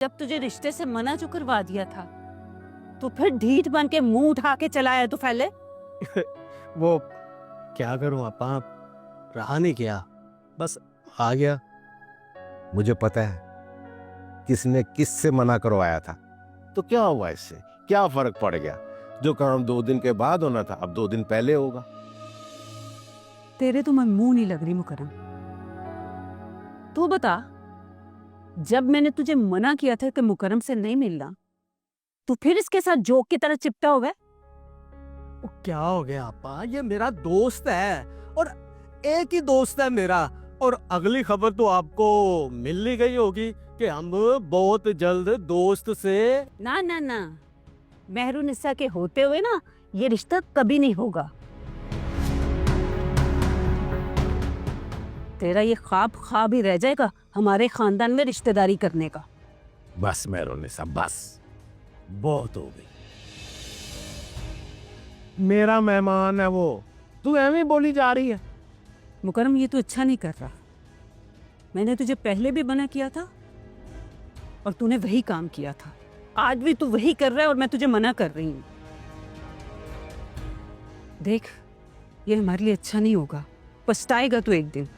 जब तुझे रिश्ते से मना जो करवा दिया था तो फिर ढीठ बन के मुंह उठा के चला आया तू पहले। वो क्या करूं आपा, रहा नहीं गया, बस आ गया। मुझे पता है किसने किससे मना करवाया था। तो क्या हुआ इससे, क्या फर्क पड़ गया? जो काम 2 दिन के बाद होना था अब 2 दिन पहले होगा। तेरे तो मैं मुंह नहीं लग रही मुकर्रम। तू बता, जब मैंने तुझे मना किया था कि मुकर्रम से नहीं मिलना, तू फिर इसके साथ जोक की तरह चिपटा हुआ है। वो क्या हो गया आपा, ये मेरा दोस्त है और एक ही दोस्त है मेरा। और अगली खबर तो आपको मिल ही गई होगी कि हम बहुत जल्द दोस्त से। ना ना ना, मेहरुनिसा के होते हुए ना ये रिश्ता कभी नहीं होगा। तेरा ये ख्वाब ही रह जाएगा हमारे खानदान में रिश्तेदारी करने का। बस मेहरुनिसा बस, बहुत हो गई। मेरा मेहमान है वो, तू एवं बोली जा रही है। मुकर्रम, ये तो अच्छा नहीं कर रहा। मैंने तुझे पहले भी मना किया था और तूने वही काम किया था। आज भी तू वही कर रहा है और मैं तुझे मना कर रही हूं। देख, ये हमारे लिए अच्छा नहीं होगा, पछताएगा तू एक दिन।